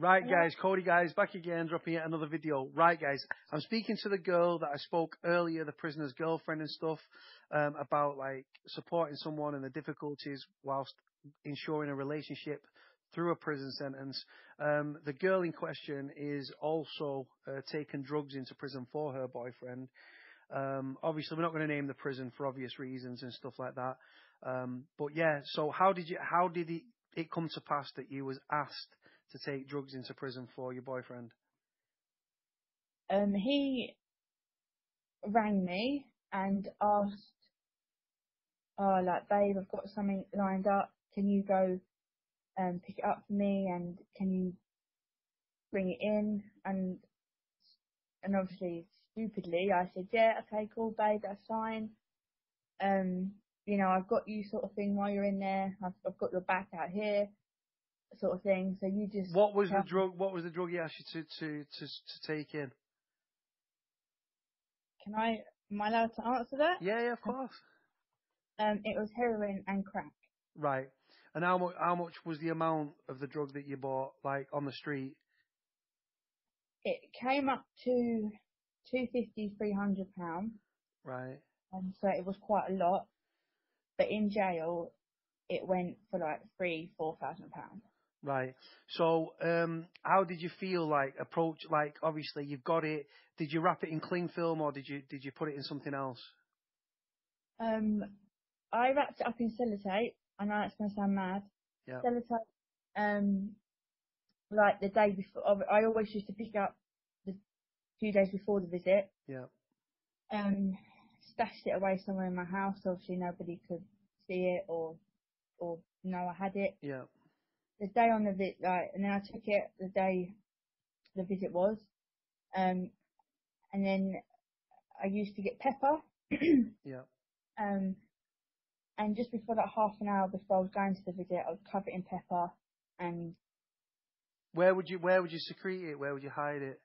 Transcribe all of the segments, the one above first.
Right, Hello? guys, Cody, guys, back again, dropping yet another video. Right, guys, I'm speaking to the girl that I spoke earlier, the prisoner's girlfriend and stuff, about like supporting someone and the difficulties whilst ensuring a relationship through a prison sentence. The girl in question is also taking drugs into prison for her boyfriend. Obviously, we're not going to name the prison for obvious reasons and stuff like that. But yeah, so how did it come to pass that you was asked to take drugs into prison for your boyfriend? He rang me and asked, "Oh, like, babe, I've got something lined up. Can you go pick it up for me? And can you bring it in?" And obviously, stupidly, I said, "Yeah, okay, cool, babe, that's fine. You know, I've got you, sort of thing, while you're in there. I've got your back out here, sort of thing. So you just What was the tell me, drug? What was the drug he asked you to take in? am I allowed to answer that?" Yeah, yeah, of course. It was heroin and crack. Right. And how much was the amount of the drug that you bought, like on the street? It came up to 250, £300, Right. and so it was quite a lot. But in jail, it went for like £4,000. Right. So, how did you feel like approach? Like, obviously, you've got it. Did you wrap it in cling film or did you put it in something else? Um, I wrapped it up in sellotape. I know it's going to sound mad. Yeah. Sellotape. Like the day before, I always used to pick up the few days before the visit. Yeah. Stashed it away somewhere in my house. Obviously, nobody could see it or know I had it. Yeah. The day on the visit, like, and then I took it the day the visit was. And then I used to get pepper. Yeah. um, and just before that, half an hour before I was going to the visit, I would cover it in pepper. And Where would you secrete it? Where would you hide it?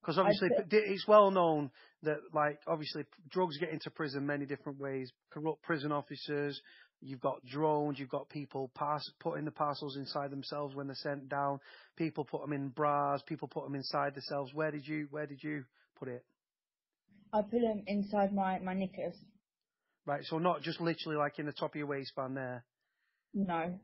Because I'd obviously put, it's well known that, like, obviously drugs get into prison many different ways. Corrupt prison officers, you've got drones, you've got people putting the parcels inside themselves when they're sent down. People put them in bras. People put them inside themselves. Where did you put it? I put them inside my knickers. Right. So not just literally like in the top of your waistband there. No.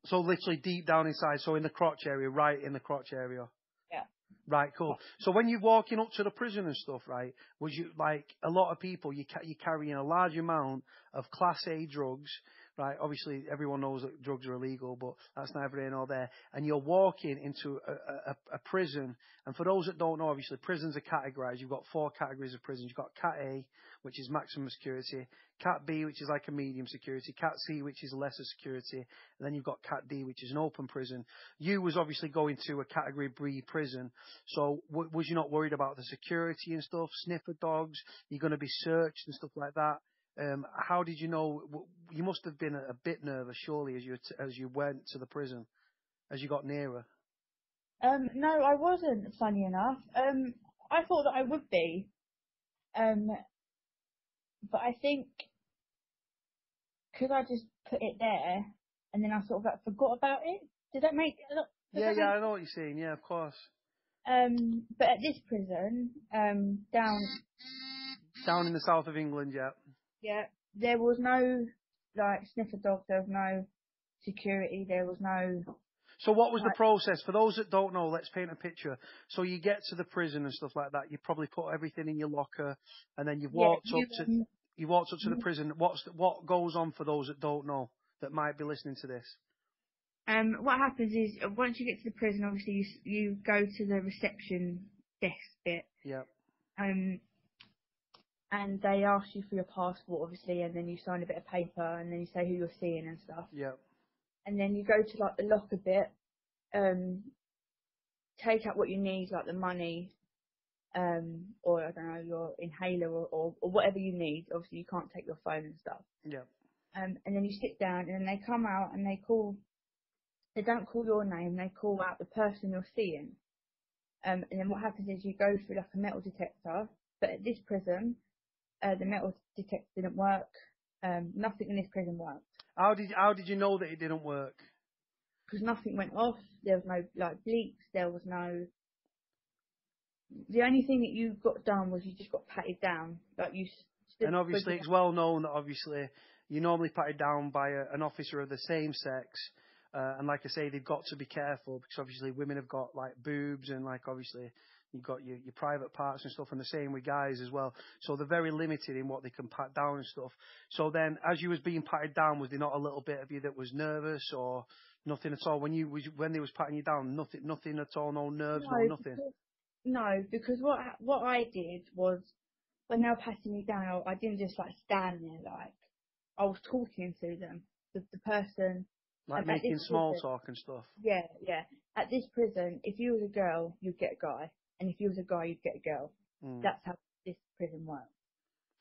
So literally deep down inside. So in the crotch area, right in the crotch area. Yeah. Right, cool. So when you're walking up to the prison and stuff, right, was you, like, a lot of people, you're carrying a large amount of Class A drugs, right? Obviously, everyone knows that drugs are illegal, but that's neither here nor there. And you're walking into a prison. And for those that don't know, obviously, prisons are categorized. You've got 4 categories of prisons. You've got Cat A, which is maximum security, Cat B, which is like a medium security, Cat C, which is lesser security, and then you've got Cat D, which is an open prison. You was obviously going to a Category B prison. So was you not worried about the security and stuff, sniffer dogs, you're going to be searched and stuff like that? How did you know? You must have been a bit nervous, surely, as you went to the prison, as you got nearer. No, I wasn't, funny enough. I thought that I would be. But I think because I just put it there and then I sort of like forgot about it. Does that make does Yeah, that yeah, make I know what you're saying. Yeah, of course. But at this prison, Down in the south of England, yeah. yeah, there was no like sniffer dog, there was no security, there was no So what was the like process? For those that don't know, let's paint a picture. So you get to the prison and stuff like that. You probably put everything in your locker, and then yeah, you walked up to the you prison. What goes on for those that don't know, that might be listening to this? what happens is once you get to the prison, obviously you go to the reception desk bit, Yeah, um, and they ask you for your passport, obviously, and then you sign a bit of paper, and then you say who you're seeing and stuff, yeah, and then you go to like the locker bit, um, take out what you need, like the money, or I don't know, your inhaler or whatever you need. Obviously, you can't take your phone and stuff. yeah. And then you sit down, and then they come out and they don't call your name, they call out the person you're seeing. And then what happens is you go through like a metal detector, but at this prison, the metal detector didn't work. Nothing in this prison worked. How did you know that it didn't work? because nothing went off. There was no like bleeps. There was no. The only thing that you got done was you just got patted down. Like you stood And with obviously, it's well known that obviously you're normally patted down by an officer of the same sex. And like I say, they've got to be careful because obviously women have got like boobs and like obviously you've got your private parts and stuff, and the same with guys as well. So they're very limited in what they can pat down and stuff. So then, as you was being patted down, was there not a little bit of you that was nervous or nothing at all when they was patting you down? Nothing at all, no nerves, no no, nothing. because what I did was when they were patting me down, I didn't just like stand there. Like I was talking to them, the person. Like At this making small prison, talk and stuff. yeah, yeah. At this prison, if you was a girl, you'd get a guy, and if you was a guy, you'd get a girl. Mm. That's how this prison works.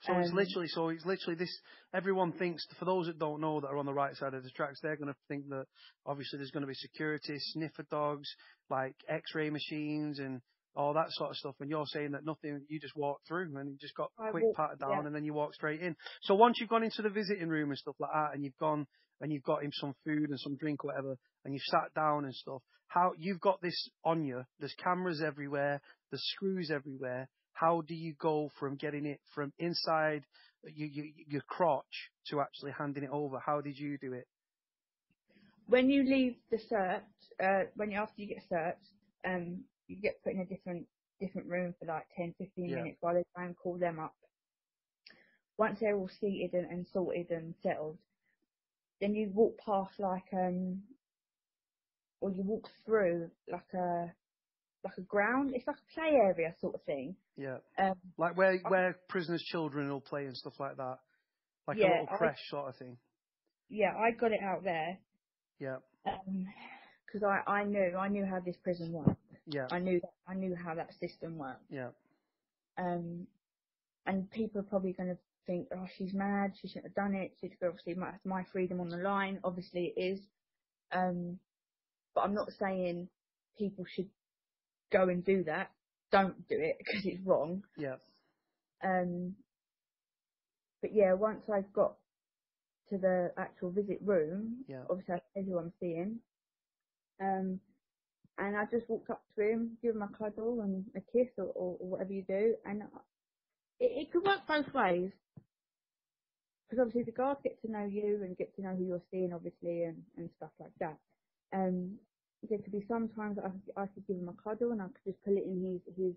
So it's literally this. Everyone thinks, for those that don't know that are on the right side of the tracks, they're going to think that obviously there's going to be security, sniffer dogs, like X-ray machines, and all that sort of stuff. And you're saying that nothing. You just walked through and you just got I quick walked, patted yeah. down, and then you walk straight in. So once you've gone into the visiting room and stuff like that, and you've gone and you've got him some food and some drink, or whatever, and you've sat down and stuff. How you've got this on you? There's cameras everywhere. There's screws everywhere. How do you go from getting it from inside your crotch to actually handing it over? How did you do it? When you leave the search, after you get searched, you get put in a different room for like 10, 15 Yeah, minutes while they try and call them up. Once they're all seated and sorted and settled, then you walk past or you walk through like a ground. It's like a play area sort of thing. yeah. Um, Like where prisoners' children will play and stuff like that. Like a yeah, little creche sort of thing. I got it out there Yeah, because I knew how this prison worked. yeah, I knew how that system worked. yeah. Um, and people are probably going to think, oh, she's mad. She shouldn't have done it. She's obviously my freedom on the line. Obviously it is. But I'm not saying people should go and do that. Don't do it because it's wrong. Yeah, Um, but yeah, once I got to the actual visit room, yeah. obviously I tell you who I'm seeing. And I just walked up to him, give him a cuddle and a kiss or whatever you do. And it could work both ways. Because obviously the guards get to know you and get to know who you're seeing, obviously, and stuff like that. There could be sometimes I could give him a cuddle and I could just put it in his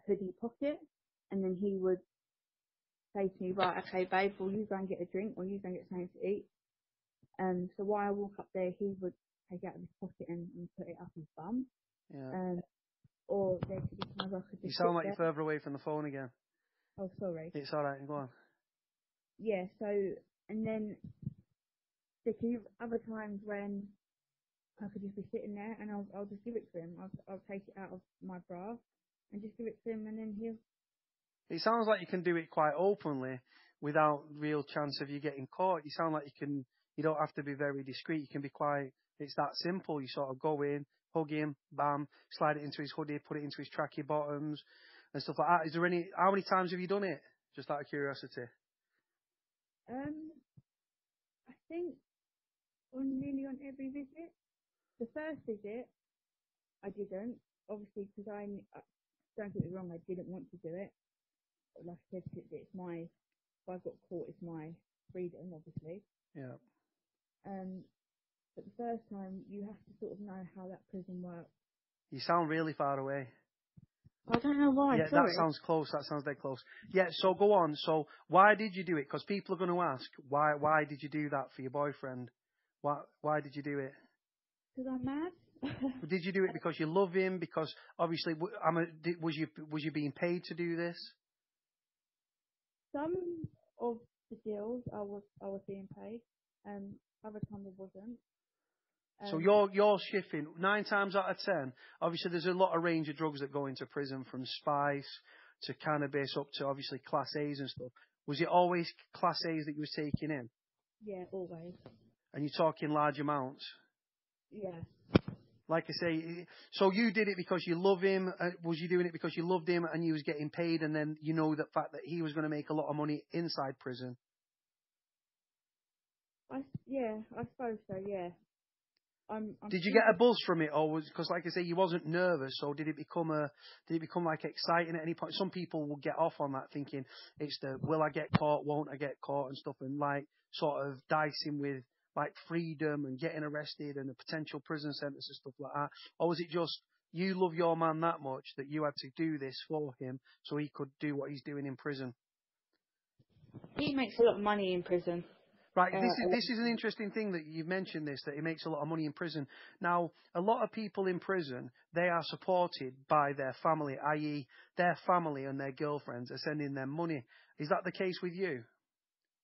hoodie pocket. And then he would say to me, right, okay, babe, well, you go and get a drink or you go and get something to eat. So while I walk up there, he would take it out of his pocket and put it up his bum. Yeah. Or there could be times I could You just sound sit like there. you're further away from the phone again. Oh, sorry. It's all right. Go on. Yeah. So and then there could be other times when I could just be sitting there and I'll just give it to him. I'll take it out of my bra and just give it to him, and then he'll. It sounds like you can do it quite openly without real chance of you getting caught. You sound like you don't have to be very discreet. You can be quite, it's that simple. You sort of go in, hug him, bam, slide it into his hoodie, put it into his tracky bottoms and stuff like that. How many times have you done it? Just out of curiosity. I think nearly on every visit. The first visit, I didn't, obviously, because don't get me wrong, I didn't want to do it. Like I said, it's my, if I got caught, it's my freedom, obviously. Yeah. But the first time, you have to sort of know how that prison works. You sound really far away. I don't know why, Yeah, that sorry. sounds close. That sounds dead close. Yeah, so go on. So why did you do it? Because people are going to ask, why did you do that for your boyfriend? Why did you do it? Because I'm mad. Did you do it because you love him? Because obviously, was you being paid to do this? Some of the deals I was being paid, other times I wasn't. So you're shifting 9 times out of 10. Obviously, there's a lot of range of drugs that go into prison, from spice to cannabis up to obviously Class A's and stuff. Was it always Class A's that you were taking in? Yeah, always. And you're talking large amounts? Yeah. Like I say, so you did it because you love him. Was you doing it because you loved him and you was getting paid, and then you know the fact that he was going to make a lot of money inside prison? I suppose so, yeah. I'm Did you still get a buzz from it, or was because, like I say, you wasn't nervous, or did it become like exciting at any point? Some people will get off on that thinking it's the will I get caught, won't I get caught, and stuff, and like sort of dicing with like freedom and getting arrested and a potential prison sentence and stuff like that. Or was it just you love your man that much that you had to do this for him so he could do what he's doing in prison? He makes a lot of money in prison. Right, A lot. this is an interesting thing that you've mentioned this, that he makes a lot of money in prison. Now, a lot of people in prison, they are supported by their family, i.e. their family and their girlfriends are sending them money. Is that the case with you?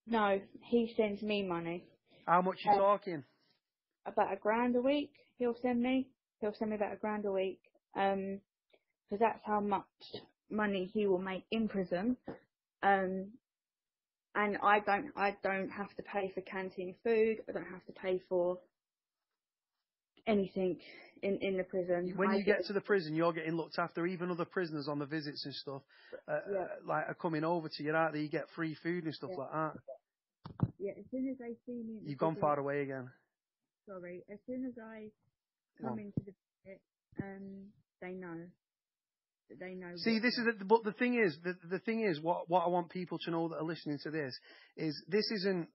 No, he sends me money. How much you talking? About £1,000 a week. He'll send me. He'll send me about £1,000 a week. Because that's how much money he will make in prison. And I don't have to pay for canteen food. I don't have to pay for anything in the prison. When you get to the prison, you're getting looked after. Even other prisoners on the visits and stuff, Yeah, like are coming over to you, aren't they? You get free food and stuff yeah, like that. yeah. As soon as they see me in the You've gone visit, far away again. sorry. As soon as I Go come on. into the visit, they know. They know See, what. this is, but the thing is, the thing is, what I want people to know that are listening to this isn't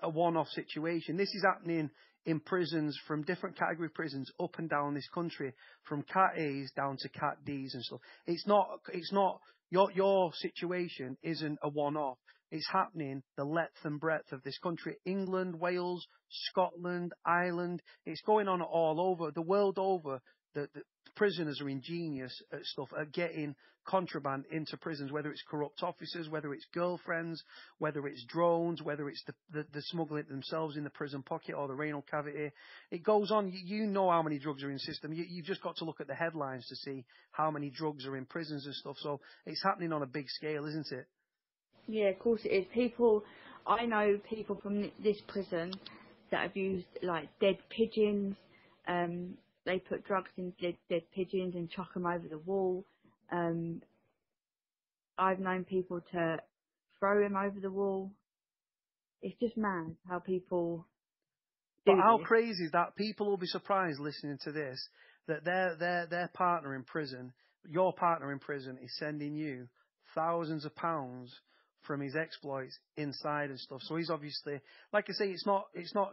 a one-off situation. This is happening in prisons, from different category prisons up and down this country, from Cat A's down to Cat D's and stuff. It's not your situation isn't a one-off. It's happening the length and breadth of this country. England, Wales, Scotland, Ireland. It's going on all over the world over. The prisoners are ingenious at stuff, at getting contraband into prisons, whether it's corrupt officers, whether it's girlfriends, whether it's drones, whether it's the smuggling themselves in the prison pocket or the renal cavity. It goes on. You know how many drugs are in the system. You've just got to look at the headlines to see how many drugs are in prisons and stuff. So it's happening on a big scale, isn't it? Yeah, of course it is. I know people from this prison that have used like dead pigeons. They put drugs in dead pigeons and chuck them over the wall. I've known people to throw them over the wall. It's just mad how people But do how this. crazy is that? People will be surprised listening to this, that their partner in prison, your partner in prison, is sending you thousands of pounds from his exploits inside and stuff. So he's obviously, like I say, it's not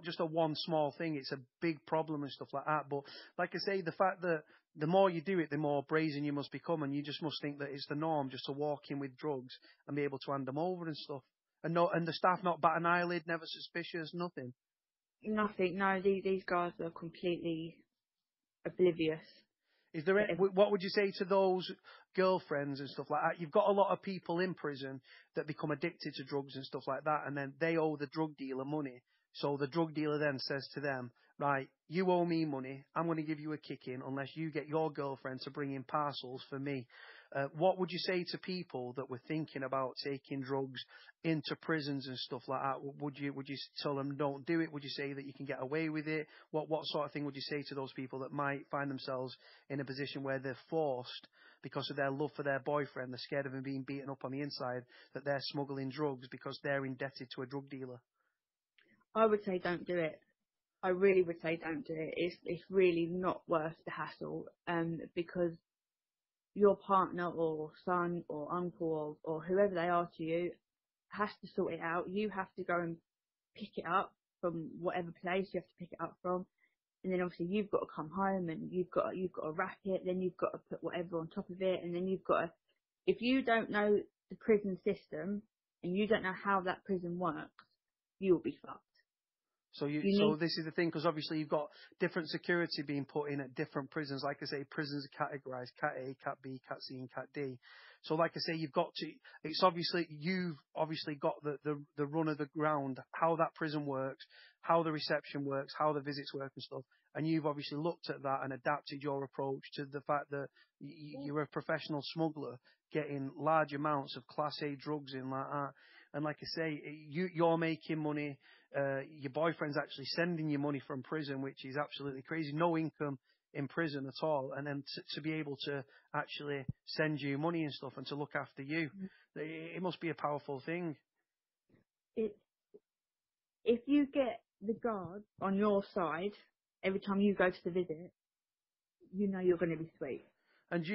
just a one small thing. It's a big problem and stuff like that. But like I say, the fact that the more you do it, the more brazen you must become, and you just must think that it's the norm just to walk in with drugs and be able to hand them over and stuff. And the staff not bat an eyelid, never suspicious, nothing. Nothing. No, these guys are completely oblivious Is there to everything. what would you say to those girlfriends and stuff like that? You've got a lot of people in prison that become addicted to drugs and stuff like that, and then they owe the drug dealer money. So the drug dealer then says to them, right, you owe me money. I'm going to give you a kick in unless you get your girlfriend to bring in parcels for me. What would you say to people that were thinking about taking drugs into prisons and stuff like that? Would you tell them don't do it? Would you say that you can get away with it? What sort of thing would you say to those people that might find themselves in a position where they're forced, because of their love for their boyfriend, they're scared of him being beaten up on the inside, that they're smuggling drugs because they're indebted to a drug dealer? I would say don't do it. I really would say don't do it. It's really not worth the hassle. Because your partner or son or uncle or whoever they are to you has to sort it out. You have to go and pick it up from whatever place you have to pick it up from, and then obviously you've got to come home and you've got to wrap it. Then you've got to put whatever on top of it, and then you've got to. If you don't know the prison system and you don't know how that prison works, you'll be fucked. So You so need. this is the thing, because obviously you've got different security being put in at different prisons. Like I say, prisons are categorized: Cat A, Cat B, Cat C, and Cat D. So like I say, it's obviously, you've obviously got the run of the ground, how that prison works, how the reception works, how the visits work and stuff. And you've obviously looked at that and adapted your approach to the fact that you're a professional smuggler getting large amounts of Class A drugs in like that. And like I say, you're making money. Your boyfriend's actually sending you money from prison, which is absolutely crazy. No income in prison at all. And then to be able to actually send you money and stuff and to look after you, it must be a powerful thing. It, if you get the guard on your side, every time you go to the visit, you know you're going to be sweet. And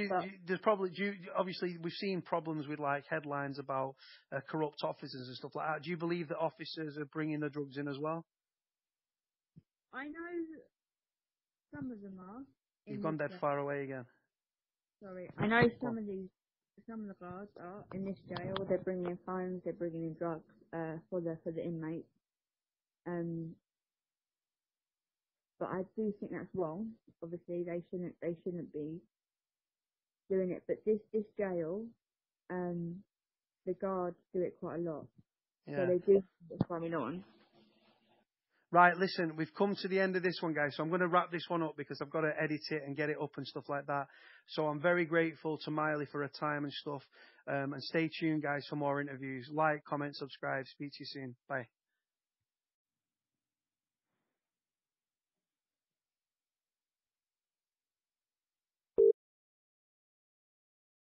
obviously we've seen problems with like headlines about corrupt officers and stuff like that. Do you believe that officers are bringing the drugs in as well? I know some of them are. You've gone dead far away again. Sorry. I know some of the guards are in this jail. They're bringing in phones. They're bringing in drugs for the inmates. But I do think that's wrong. Obviously, they shouldn't be doing it. But this jail, the guards do it quite a lot. Yeah. So they do what's going on. Right, listen, we've come to the end of this one, guys, so I'm going to wrap this one up because I've got to edit it and get it up and stuff like that. So I'm very grateful to Miley for her time and stuff. And stay tuned, guys, for more interviews. Like, comment, subscribe. Speak to you soon. Bye.